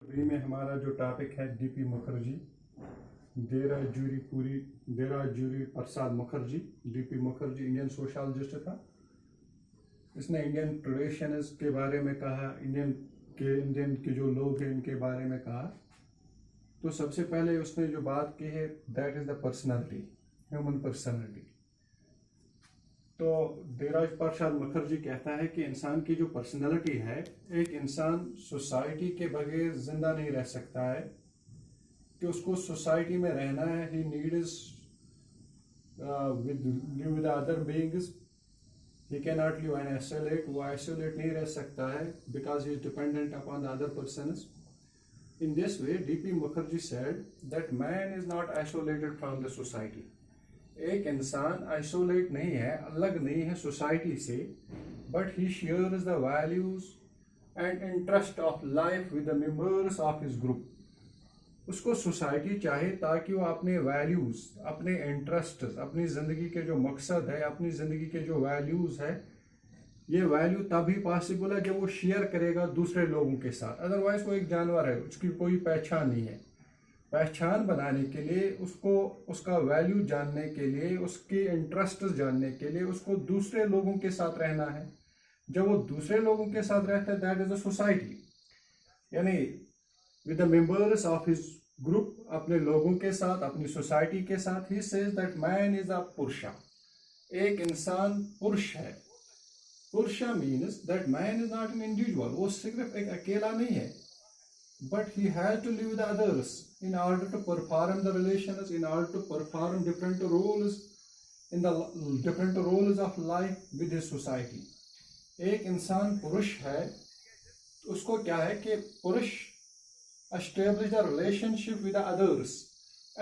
अभी में हमारा जो टॉपिक है डीपी मुखर्जी, देरा जूरी Prasad Mukherjee. DP Mukherjee Indian sociologist था। इसने इंडियन ट्रेडिशंस के बारे में कहा, इंडियन के जो लोग हैं इनके बारे में कहा। तो सबसे पहले उसने जो बात की है that is the personality, human personality. तो देराज प्रसाद मुखर्जी कहता है कि इंसान की जो पर्सनालिटी है, एक इंसान सोसाइटी के बगैर जिंदा नहीं रह सकता है, कि उसको सोसाइटी में रहना है। He needs with other beings, he can not live an isolate. वो आइसोलेट नहीं रह सकता है because he is dependent upon the other persons. In this way, D.P. Mukherjee said that man is not isolated from the society. एक इंसान isolate नहीं है, अलग नहीं है सोसाइटी से, but he shares the values and interest of life with the members of his group. उसको society चाहे ताकि वो अपने वैल्यूज, अपने इंटरेस्ट, अपनी जिंदगी के जो मकसद है, अपनी जिंदगी के जो वैल्यूज है, ये वैल्यू तभी पॉसिबल है जब वो शेयर करेगा दूसरे लोगों के साथ। अदरवाइज वो एक जानवर है, उसकी कोई पहचान नहीं है। पहचान बनाने के लिए उसको, उसका वैल्यू जानने के लिए, उसके इंटरेस्ट जानने के लिए उसको दूसरे लोगों के साथ रहना है। जब वो दूसरे लोगों के साथ रहता है दैट इज अ सोसाइटी, यानी with the members of his group, अपने लोगों के साथ, अपनी सोसाइटी के साथ। He says that man is a पुरुषा, एक इंसान पुरुष है। पुरुषा means that man is not an individual, वो सिर्फ एक अकेला नहीं है, but he has to live with others in order to perform the relations, in order to perform different roles in the different roles of life with his society. एक इंसान पुरुष है, उसको क्या है कि पुरुष establish a relationship with the others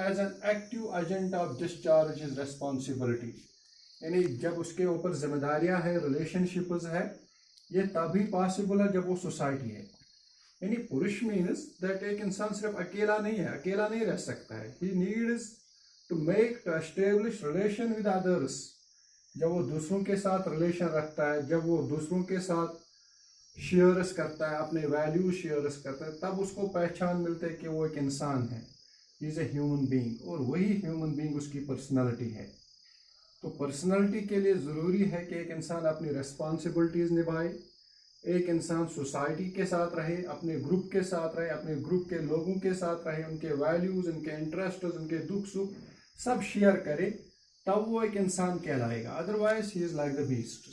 as an active agent of discharge his responsibility. यानी जब उसके ऊपर जिम्मेदारियां है, रिलेशनशिप्स है, ये तभी पॉसिबल है जब वो सोसाइटी है। यानी पुरुष मीन्स दैट एक इंसान सिर्फ अकेला नहीं है, अकेला नहीं रह सकता है। He needs to establish relation with others. जब वो दूसरों के साथ रिलेशन रखता है, जब वो दूसरों के साथ शेयर्स करता है, अपने वैल्यू शेयर्स करता है, तब उसको पहचान मिलती है कि वो एक इंसान है, he is a human being. और वही ह्यूमन बीइंग उसकी पर्सनालिटी है। तो पर्सनालिटी के लिए ज़रूरी है कि एक इंसान अपनी रिस्पॉन्सिबिलिटीज़ निभाए, एक इंसान सोसाइटी के साथ रहे, अपने ग्रुप के साथ रहे, अपने ग्रुप के लोगों के साथ रहे, उनके वैल्यूज, उनके इंटरेस्ट, उनके दुख सुख सब शेयर करे, तब वो एक इंसान कहलाएगा। Otherwise he is like the beast.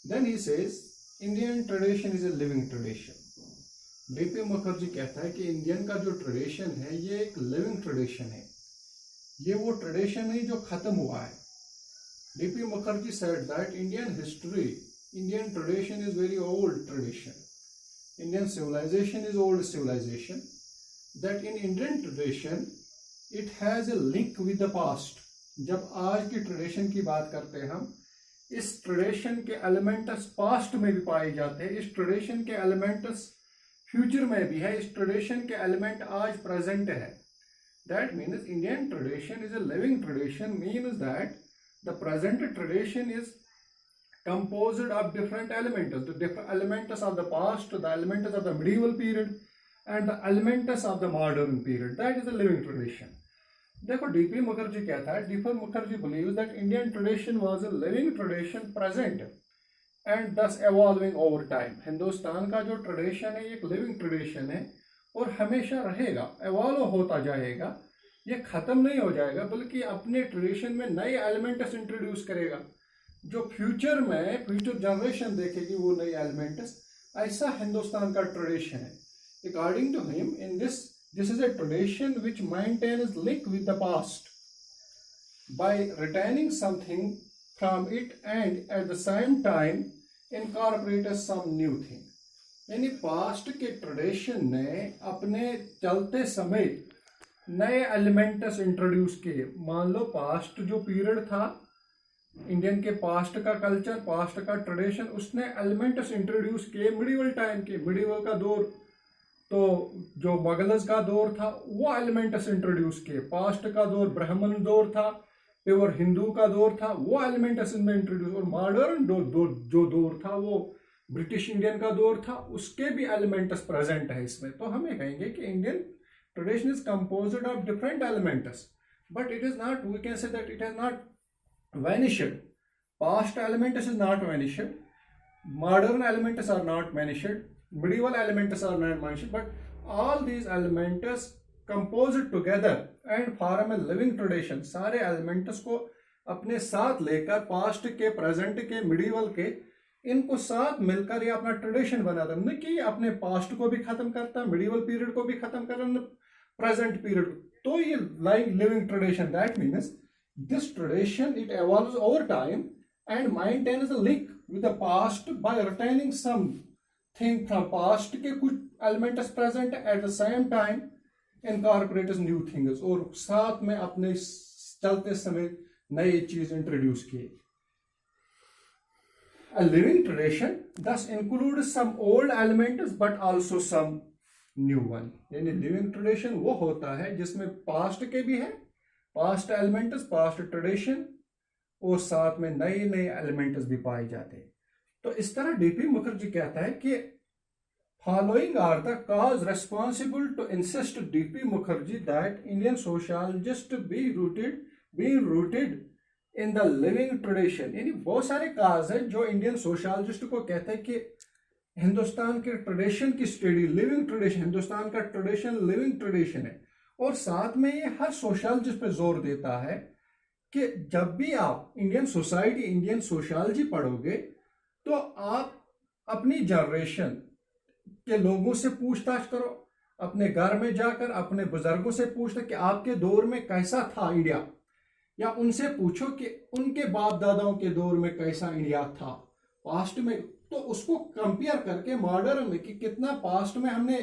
Then he says Indian tradition is a living tradition. DP Mukherjee कहता है कि इंडियन का जो ट्रेडिशन है ये एक लिविंग ट्रेडिशन है, ये वो ट्रेडिशन नहीं जो खत्म हुआ है। DP Mukherjee said that Indian tradition is very old tradition. Indian civilization is old civilization. That in Indian tradition, it has a link with the past. जब आज की ट्रेडिशन की बात करते हैं हम, इस ट्रेडिशन के एलिमेंट्स पास्ट में भी पाए जाते हैं, इस ट्रेडिशन के एलिमेंट्स फ्यूचर में भी है, इस ट्रेडिशन के एलिमेंट आज प्रेजेंट है। That means Indian tradition is a living tradition, means that the present tradition is composed of different elements, the different elements of the past, the elements of the medieval period, and the elements of the modern period. That is a living tradition. देखो DP Mukherjee कहता है, DP Mukherjee believes that Indian tradition was a living tradition present and thus evolving over time. Hindustan का जो tradition है ये एक living tradition है और हमेशा रहेगा, एवॉल्व होता जाएगा, ये खत्म नहीं हो जाएगा, बल्कि अपने ट्रेडिशन में नए एलिमेंट्स इंट्रोड्यूस करेगा जो फ्यूचर में फ्यूचर जनरेशन देखेगी वो नए एलिमेंट्स। ऐसा हिंदुस्तान का ट्रेडिशन है। According to him, in this is a tradition which maintains link with the past by retaining something from it and at the same time incorporates some new thing. यानी past के tradition ने अपने चलते समय नए elements introduce किए। मान लो पास्ट जो पीरियड था, इंडियन के पास्ट का कल्चर, पास्ट का ट्रेडिशन, उसने एलिमेंट्स इंट्रोड्यूस किए मिडिवल टाइम के। मिडिवल का दौर तो जो मुगल्स का दौर था वो एलिमेंट्स इंट्रोड्यूस किए। पास्ट का दौर ब्राह्मण दौर था, प्योर हिंदू का दौर था, वो एलिमेंट्स इनमें इंट्रोड्यूस। और मॉडर्न जो दौर था वो ब्रिटिश इंडियन का दौर था, उसके भी एलिमेंट्स प्रेजेंट है इसमें। तो हमें कहेंगे कि Indian tradition is composed of different elements, but it is not, we can say that it has not vanished. Past elements is not vanished. Modern elements are not vanished. Medieval elements are not vanished. But all these elements composed together and form a living tradition. सारे elements को अपने साथ लेकर past के, present के, medieval के, इनको साथ मिलकर ये अपना ट्रेडिशन बनाता है। नहीं कि अपने पास्ट को भी खत्म करता, मिडिवल पीरियड को भी खत्म करता, प्रेजेंट पीरियड। तो ये like living tradition, that means this tradition it evolves over time and maintains a link with the past by retaining something from past के कुछ elements present at the same time incorporates new things, और साथ में अपने चलते समय नई चीज इंट्रोड्यूस किए। A living tradition thus includes some old elements but also some new one। यानी लिविंग ट्रेडिशन वो होता है जिसमें पास्ट के भी है, पास्ट एलिमेंट्स, पास्ट ट्रेडिशन, और साथ में नए नए एलिमेंट्स भी पाए जाते हैं। तो इस तरह डीपी मुखर्जी कहता है कि following are the cause responsible to insist DP Mukherjee that Indian sociologist be rooted in the living tradition. यानी बहुत सारे काज है जो इंडियन सोशियोलॉजिस्ट को कहते हैं कि हिंदुस्तान के ट्रेडिशन की स्टडी, लिविंग ट्रेडिशन, हिंदुस्तान का ट्रेडिशन लिविंग ट्रेडिशन है। और साथ में ये हर सोशियोलॉजिस्ट पे जोर देता है कि जब भी आप इंडियन सोसाइटी, इंडियन सोशियोलॉजी पढ़ोगे तो आप अपनी जनरेशन के लोगों से पूछताछ करो, अपने घर में जाकर अपने बुजुर्गों से पूछते कि आपके दौर में कैसा था इंडिया, या उनसे पूछो कि उनके बाप दादाओं के दौर में कैसा इंडिया था पास्ट में। तो उसको कंपेयर करके मॉडर्न में कि कितना पास्ट में हमने,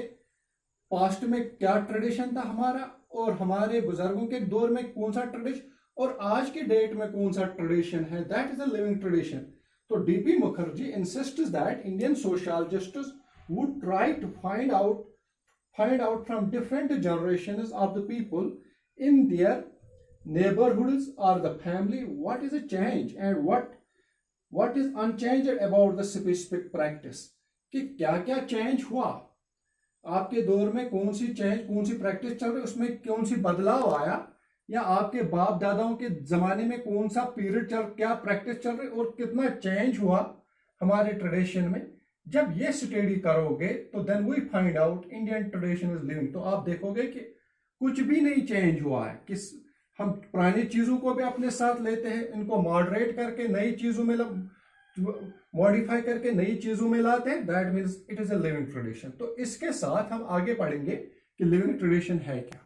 पास्ट में क्या ट्रेडिशन था हमारा, और हमारे बुजुर्गों के दौर में कौन सा ट्रेडिशन, और आज के डेट में कौन सा ट्रेडिशन है, that is a living tradition. तो DP Mukherjee insists that Indian sociologists would try to find out from different generations of the people in their neighborhoods or the family what is a change and what is unchanged about the specific practice। कि क्या क्या change हुआ आपके दौर में, कौन सी change, कौन सी practice चल रही, उसमें कौन सी बदलाव आया, या आपके बाप दादाओं के जमाने में कौन सा पीरियड चल, क्या प्रैक्टिस चल रही, और कितना चेंज हुआ हमारे ट्रेडिशन में। जब ये स्टडी करोगे तो then we find out Indian tradition is living. तो आप देखोगे कि कुछ भी नहीं चेंज हुआ है, कि हम पुरानी चीजों को भी अपने साथ लेते हैं, इनको मॉडरेट करके नई चीजों में मॉडिफाई करके नई चीजों में लाते हैं, that means it is a living tradition. तो इसके साथ हम आगे पढ़ेंगे कि लिविंग ट्रेडिशन है क्या।